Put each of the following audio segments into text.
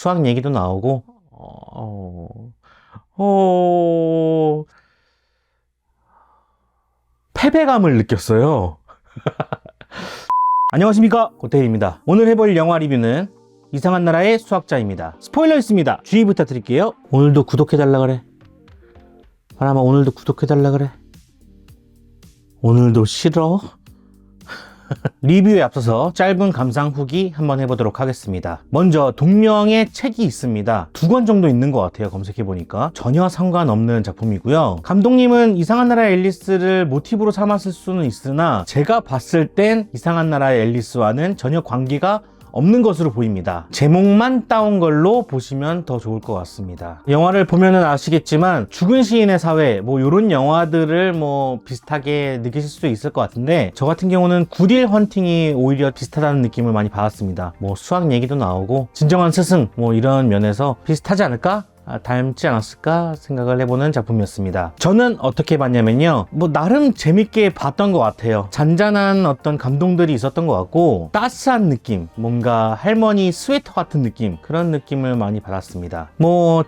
수학 얘기도 나오고, 어, 패배감을 느꼈어요. 안녕하십니까, 고태일입니다. 오늘 해볼 영화 리뷰는 이상한 나라의 수학자입니다. 스포일러 있습니다. 주의 부탁드릴게요. 오늘도 구독해달라 그래. 바람아, 오늘도 구독해달라 그래. 오늘도 싫어? 리뷰에 앞서서 짧은 감상 후기 한번 해보도록 하겠습니다. 먼저 동명의 책이 있습니다. 2권 정도 있는 것 같아요. 검색해보니까 전혀 상관없는 작품이고요. 감독님은 이상한 나라의 앨리스를 모티브로 삼았을 수는 있으나 제가 봤을 땐 이상한 나라의 앨리스와는 전혀 관계가 없는 것으로 보입니다. 제목만 따온 걸로 보시면 더 좋을 것 같습니다. 영화를 보면은 아시겠지만 죽은 시인의 사회 요런 영화들을 비슷하게 느끼실 수도 있을 것 같은데, 저 같은 경우는 굿윌 헌팅이 오히려 비슷하다는 느낌을 많이 받았습니다. 수학 얘기도 나오고 진정한 스승 이런 면에서 비슷하지 않을까? 닮지 않았을까 생각을 해보는 작품이었습니다. 저는 어떻게 봤냐면요, 나름 재밌게 봤던 것 같아요. 잔잔한 어떤 감동들이 있었던 것 같고, 따스한 느낌, 뭔가 할머니 스웨터 같은 느낌, 그런 느낌을 많이 받았습니다.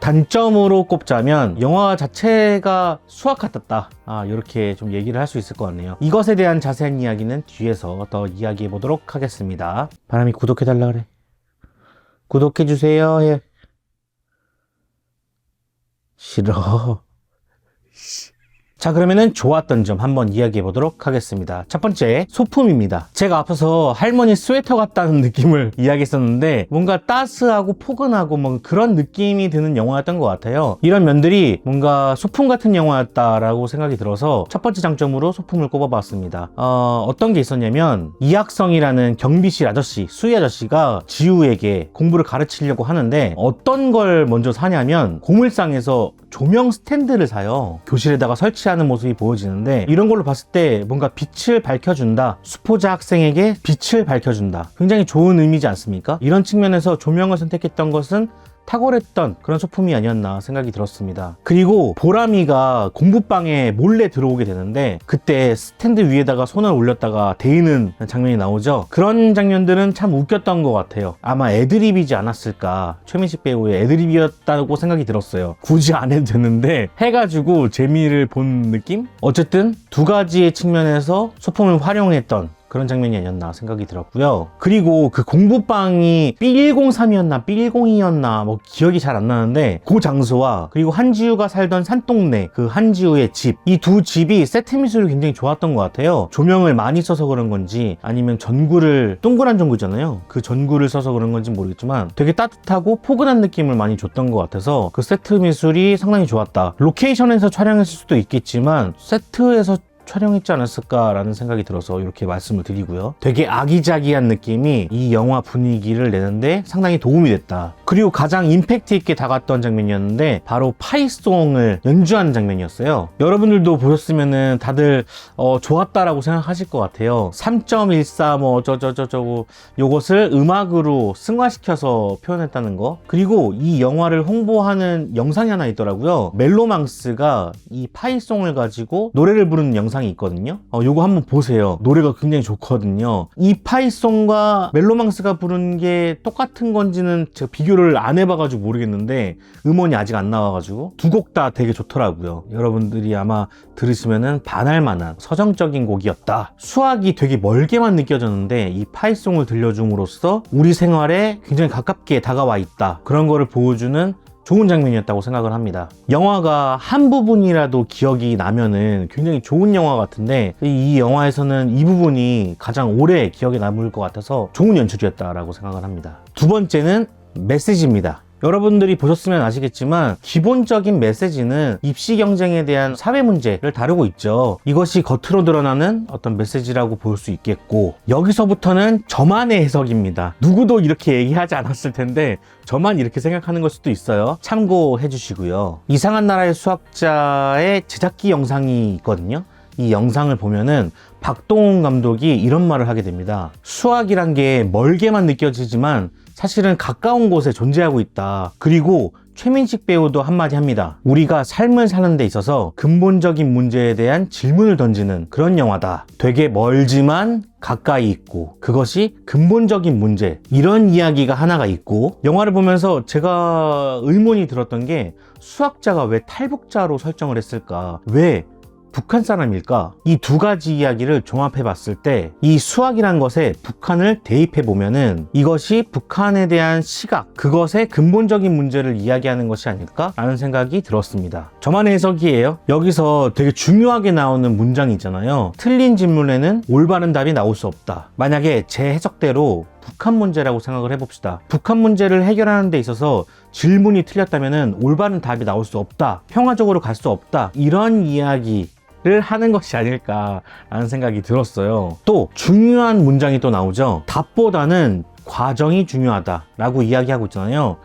단점으로 꼽자면 영화 자체가 수학 같았다, 이렇게 좀 얘기를 할 수 있을 것 같네요. 이것에 대한 자세한 이야기는 뒤에서 더 이야기해 보도록 하겠습니다. 바람이 구독해달라 그래. 구독해주세요 해. 싫어. 자, 그러면은 좋았던 점 한번 이야기해 보도록 하겠습니다. 첫 번째, 소품입니다. 제가 앞서서 할머니 스웨터 같다는 느낌을 이야기했었는데, 뭔가 따스하고 포근하고 그런 느낌이 드는 영화였던 것 같아요. 이런 면들이 뭔가 소품 같은 영화였다라고 생각이 들어서 첫 번째 장점으로 소품을 꼽아봤습니다. 어떤 게 있었냐면, 이학성이라는 경비실 아저씨, 수희 아저씨가 지우에게 공부를 가르치려고 하는데, 어떤 걸 먼저 사냐면 고물상에서 조명 스탠드를 사요. 교실에다가 설치하는 모습이 보여지는데, 이런 걸로 봤을 때 뭔가 빛을 밝혀준다, 수포자 학생에게 빛을 밝혀준다, 굉장히 좋은 의미지 않습니까? 이런 측면에서 조명을 선택했던 것은 탁월했던 그런 소품이 아니었나 생각이 들었습니다. 그리고 보람이가 공부방에 몰래 들어오게 되는데, 그때 스탠드 위에다가 손을 올렸다가 데이는 장면이 나오죠. 그런 장면들은 참 웃겼던 것 같아요. 아마 애드립이지 않았을까, 최민식 배우의 애드립이었다고 생각이 들었어요. 굳이 안 해도 되는데 해가지고 재미를 본 느낌? 어쨌든 두 가지의 측면에서 소품을 활용했던 그런 장면이 아니었나 생각이 들었고요. 그리고 그 공부방이 B103이었나 B102였나 기억이 잘 안 나는데, 그 장소와 그리고 한지우가 살던 산동네, 그 한지우의 집, 이 두 집이 세트 미술이 굉장히 좋았던 것 같아요. 조명을 많이 써서 그런 건지, 아니면 전구를, 동그란 전구잖아요, 그 전구를 써서 그런 건지 모르겠지만 되게 따뜻하고 포근한 느낌을 많이 줬던 것 같아서 그 세트 미술이 상당히 좋았다. 로케이션에서 촬영했을 수도 있겠지만 세트에서 촬영했지 않았을까라는 생각이 들어서 이렇게 말씀을 드리고요. 되게 아기자기한 느낌이 이 영화 분위기를 내는데 상당히 도움이 됐다. 그리고 가장 임팩트 있게 다가왔던 장면이었는데, 바로 파이송을 연주하는 장면이었어요. 여러분들도 보셨으면은 다들 좋았다라고 생각하실 것 같아요. 3.14 어쩌저쩌고 요것을 음악으로 승화시켜서 표현했다는 거. 그리고 이 영화를 홍보하는 영상이 하나 있더라고요. 멜로망스가 이 파이송을 가지고 노래를 부르는 영상이 있거든요. 요거 한번 보세요. 노래가 굉장히 좋거든요. 이 파이송과 멜로망스가 부른 게 똑같은 건지는 제가 비교를 안 해봐가지고 모르겠는데, 음원이 아직 안 나와가지고 두 곡 다 되게 좋더라고요. 여러분들이 아마 들으시면은 반할 만한 서정적인 곡이었다. 수학이 되게 멀게만 느껴졌는데 이 파이송을 들려줌으로써 우리 생활에 굉장히 가깝게 다가와 있다, 그런 거를 보여주는 좋은 장면이었다고 생각을 합니다. 영화가 한 부분이라도 기억이 나면은 굉장히 좋은 영화 같은데, 이 영화에서는 이 부분이 가장 오래 기억에 남을 것 같아서 좋은 연출이었다라고 생각을 합니다. 두 번째는 메시지입니다. 여러분들이 보셨으면 아시겠지만 기본적인 메시지는 입시 경쟁에 대한 사회 문제를 다루고 있죠. 이것이 겉으로 드러나는 어떤 메시지라고 볼 수 있겠고, 여기서부터는 저만의 해석입니다. 누구도 이렇게 얘기하지 않았을 텐데 저만 이렇게 생각하는 걸 수도 있어요. 참고해 주시고요. 이상한 나라의 수학자의 제작기 영상이 있거든요. 이 영상을 보면은 박동훈 감독이 이런 말을 하게 됩니다. 수학이란 게 멀게만 느껴지지만 사실은 가까운 곳에 존재하고 있다. 그리고 최민식 배우도 한마디 합니다. 우리가 삶을 사는 데 있어서 근본적인 문제에 대한 질문을 던지는 그런 영화다. 되게 멀지만 가까이 있고 그것이 근본적인 문제, 이런 이야기가 하나가 있고, 영화를 보면서 제가 의문이 들었던 게 수학자가 왜 탈북자로 설정을 했을까? 왜 북한 사람일까? 이 두 가지 이야기를 종합해 봤을 때 이 수학이란 것에 북한을 대입해 보면은 이것이 북한에 대한 시각, 그것의 근본적인 문제를 이야기하는 것이 아닐까라는 생각이 들었습니다. 저만의 해석이에요. 여기서 되게 중요하게 나오는 문장이 있잖아요. 틀린 질문에는 올바른 답이 나올 수 없다. 만약에 제 해석대로 북한 문제라고 생각을 해봅시다. 북한 문제를 해결하는 데 있어서 질문이 틀렸다면은 올바른 답이 나올 수 없다. 평화적으로 갈 수 없다. 이런 이야기 를 하는 것이 아닐까라는 생각이 들었어요. 또 중요한 문장이 또 나오죠. 답보다는 과정이 중요하다라고 이야기하고 있잖아요.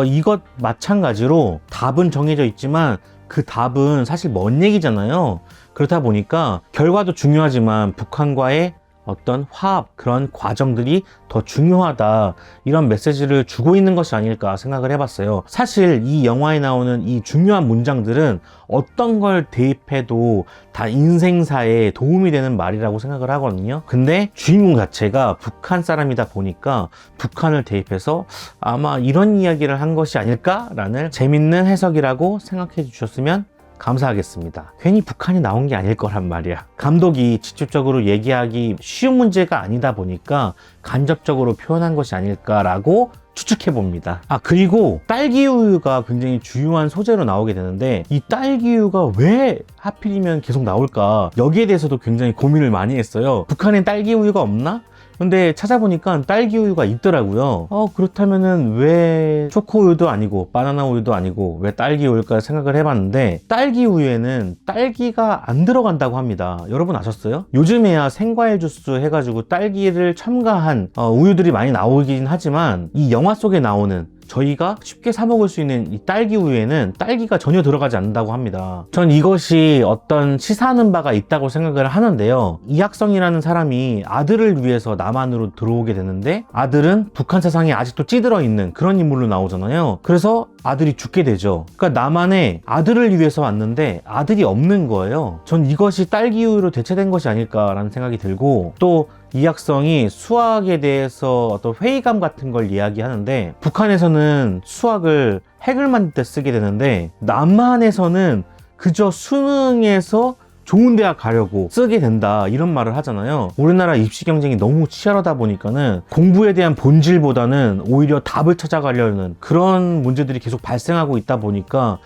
이것 마찬가지로 답은 정해져 있지만 그 답은 사실 먼 얘기잖아요. 그렇다 보니까 결과도 중요하지만 북한과의 어떤 화합, 그런 과정들이 더 중요하다, 이런 메시지를 주고 있는 것이 아닐까 생각을 해봤어요. 사실 이 영화에 나오는 이 중요한 문장들은 어떤 걸 대입해도 다 인생사에 도움이 되는 말이라고 생각을 하거든요. 근데 주인공 자체가 북한 사람이다 보니까 북한을 대입해서 아마 이런 이야기를 한 것이 아닐까라는 재밌는 해석이라고 생각해 주셨으면 감사하겠습니다. 괜히 북한이 나온 게 아닐 거란 말이야. 감독이 직접적으로 얘기하기 쉬운 문제가 아니다 보니까 간접적으로 표현한 것이 아닐까라고 추측해 봅니다. 그리고 딸기우유가 굉장히 중요한 소재로 나오게 되는데 이 딸기우유가 왜 하필이면 계속 나올까, 여기에 대해서도 굉장히 고민을 많이 했어요. 북한엔 딸기우유가 없나? 근데 찾아보니까 딸기우유가 있더라고요. 그렇다면은 왜 초코우유도 아니고 바나나 우유도 아니고 왜 딸기우유일까 생각을 해봤는데, 딸기우유에는 딸기가 안 들어간다고 합니다. 여러분 아셨어요? 요즘에야 생과일 주스 해가지고 딸기를 첨가한 우유들이 많이 나오긴 하지만 이 영화 속에 나오는 저희가 쉽게 사 먹을 수 있는 이 딸기 우유에는 딸기가 전혀 들어가지 않는다고 합니다. 전 이것이 어떤 시사하는 바가 있다고 생각을 하는데요. 이학성이라는 사람이 아들을 위해서 남한으로 들어오게 되는데 아들은 북한 사상에 아직도 찌들어 있는 그런 인물로 나오잖아요. 그래서 아들이 죽게 되죠. 그러니까 남한에 아들을 위해서 왔는데 아들이 없는 거예요. 전 이것이 딸기 우유로 대체된 것이 아닐까라는 생각이 들고, 또 이학성이 수학에 대해서 어떤 회의감 같은 걸 이야기하는데, 북한에서는 수학을 핵을 만들 때 쓰게 되는데 남한에서는 그저 수능에서 좋은 대학 가려고 쓰게 된다, 이런 말을 하잖아요. 우리나라 입시 경쟁이 너무 치열하다 보니까는 공부에 대한 본질보다는 오히려 답을 찾아가려는 그런 문제들이 계속 발생하고 있다 보니까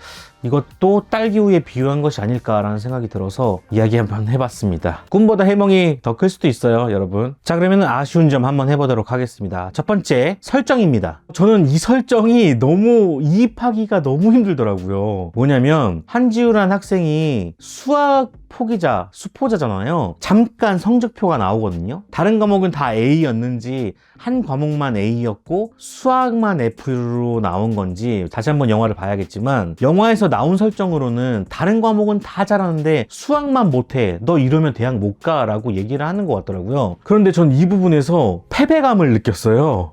이것도 딸기우유에 비유한 것이 아닐까라는 생각이 들어서 이야기 한번 해봤습니다. 꿈보다 해몽이 더 클 수도 있어요, 여러분. 자, 그러면 아쉬운 점 한번 해보도록 하겠습니다. 첫 번째, 설정입니다. 저는 이 설정이 너무 이입하기가 너무 힘들더라고요. 뭐냐면 한지우라는 학생이 수학 포기자, 수포자잖아요. 잠깐 성적표가 나오거든요. 다른 과목은 다 A였는지 한 과목만 A였고 수학만 F로 나온 건지 다시 한번 영화를 봐야겠지만, 영화에서 나온 설정으로는 다른 과목은 다 잘하는데 수학만 못해, 너 이러면 대학 못 가 라고 얘기를 하는 것 같더라고요. 그런데 전 이 부분에서 패배감을 느꼈어요.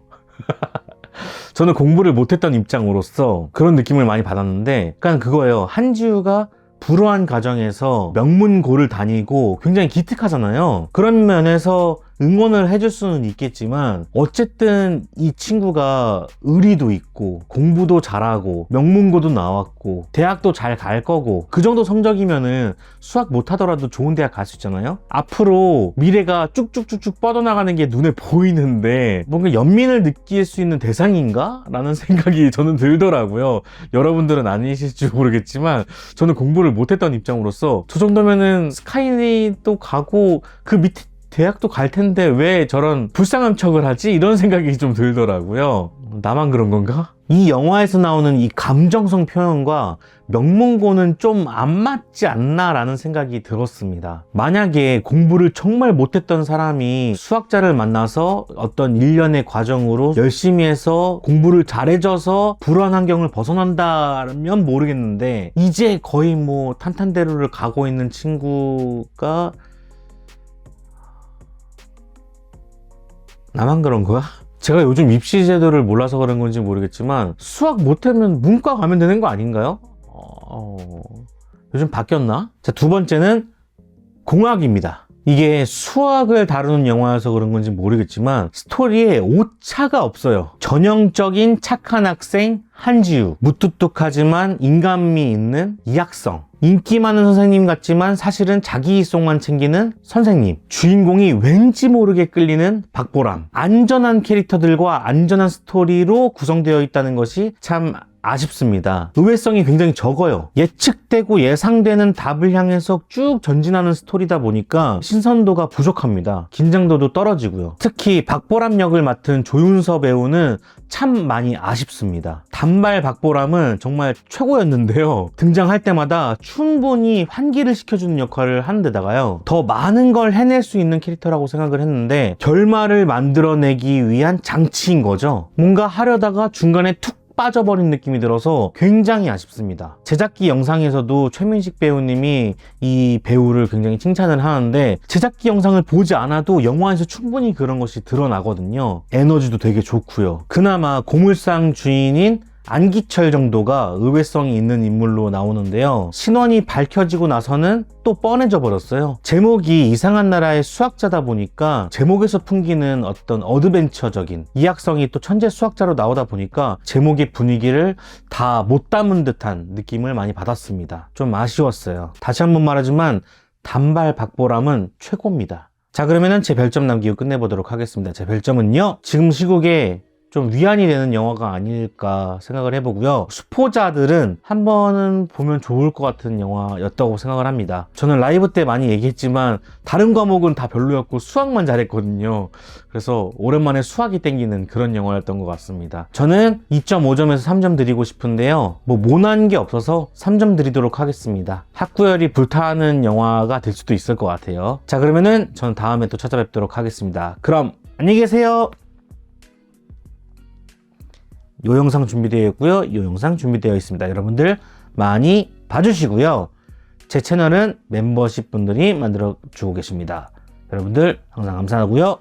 저는 공부를 못했던 입장으로서 그런 느낌을 많이 받았는데, 그러니까 그거예요. 한지우가 불우한 가정에서 명문고를 다니고 굉장히 기특하잖아요. 그런 면에서 응원을 해줄 수는 있겠지만 어쨌든 이 친구가 의리도 있고 공부도 잘하고 명문고도 나왔고 대학도 잘 갈 거고, 그 정도 성적이면은 수학 못하더라도 좋은 대학 갈 수 있잖아요. 앞으로 미래가 쭉쭉쭉쭉 뻗어나가는 게 눈에 보이는데 뭔가 연민을 느낄 수 있는 대상인가? 라는 생각이 저는 들더라고요. 여러분들은 아니실지 모르겠지만 저는 공부를 못했던 입장으로서 저 정도면은 스카이도 가고 그 밑에 대학도 갈 텐데 왜 저런 불쌍한 척을 하지? 이런 생각이 좀 들더라고요. 나만 그런 건가? 이 영화에서 나오는 이 감정성 표현과 명문고는 좀 안 맞지 않나 라는 생각이 들었습니다. 만약에 공부를 정말 못했던 사람이 수학자를 만나서 어떤 일련의 과정으로 열심히 해서 공부를 잘해줘서 불우한 환경을 벗어난다면 모르겠는데, 이제 거의 뭐 탄탄대로를 가고 있는 친구가 나만 그런 거야? 제가 요즘 입시 제도를 몰라서 그런 건지 모르겠지만 수학 못하면 문과 가면 되는 거 아닌가요? 요즘 바뀌었나? 자, 두 번째는 공학입니다. 이게 수학을 다루는 영화여서 그런 건지 모르겠지만 스토리에 오차가 없어요. 전형적인 착한 학생 한지우, 무뚝뚝하지만 인간미 있는 이학성, 인기 많은 선생님 같지만 사실은 자기 이속만 챙기는 선생님, 주인공이 왠지 모르게 끌리는 박보람, 안전한 캐릭터들과 안전한 스토리로 구성되어 있다는 것이 참 아쉽습니다. 의외성이 굉장히 적어요. 예측되고 예상되는 답을 향해서 쭉 전진하는 스토리다 보니까 신선도가 부족합니다. 긴장도도 떨어지고요. 특히 박보람 역을 맡은 조윤서 배우는 참 많이 아쉽습니다. 단발 박보람은 정말 최고였는데요. 등장할 때마다 충분히 환기를 시켜주는 역할을 하는 데다가요. 더 많은 걸 해낼 수 있는 캐릭터라고 생각을 했는데 결말을 만들어내기 위한 장치인 거죠. 뭔가 하려다가 중간에 툭 빠져버린 느낌이 들어서 굉장히 아쉽습니다. 제작기 영상에서도 최민식 배우님이 이 배우를 굉장히 칭찬을 하는데 제작기 영상을 보지 않아도 영화에서 충분히 그런 것이 드러나거든요. 에너지도 되게 좋고요. 그나마 고물상 주인인 안기철 정도가 의외성이 있는 인물로 나오는데요. 신원이 밝혀지고 나서는 또 뻔해져 버렸어요. 제목이 이상한 나라의 수학자다 보니까 제목에서 풍기는 어떤 어드벤처적인 이학성이 또 천재 수학자로 나오다 보니까 제목의 분위기를 다 못 담은 듯한 느낌을 많이 받았습니다. 좀 아쉬웠어요. 다시 한번 말하지만 단발 박보람은 최고입니다. 자, 그러면은 제 별점 남기고 끝내보도록 하겠습니다. 제 별점은요, 지금 시국에 좀 위안이 되는 영화가 아닐까 생각을 해보고요. 수포자들은 한 번은 보면 좋을 것 같은 영화였다고 생각을 합니다. 저는 라이브 때 많이 얘기했지만 다른 과목은 다 별로였고 수학만 잘했거든요. 그래서 오랜만에 수학이 땡기는 그런 영화였던 것 같습니다. 저는 2.5점에서 3점 드리고 싶은데요. 뭐 모난 게 없어서 3점 드리도록 하겠습니다. 학구열이 불타는 영화가 될 수도 있을 것 같아요. 자, 그러면은 저는 다음에 또 찾아뵙도록 하겠습니다. 그럼 안녕히 계세요. 이 영상 준비되어 있고요. 이 영상 준비되어 있습니다. 여러분들 많이 봐주시고요. 제 채널은 멤버십 분들이 만들어 주고 계십니다. 여러분들 항상 감사하고요.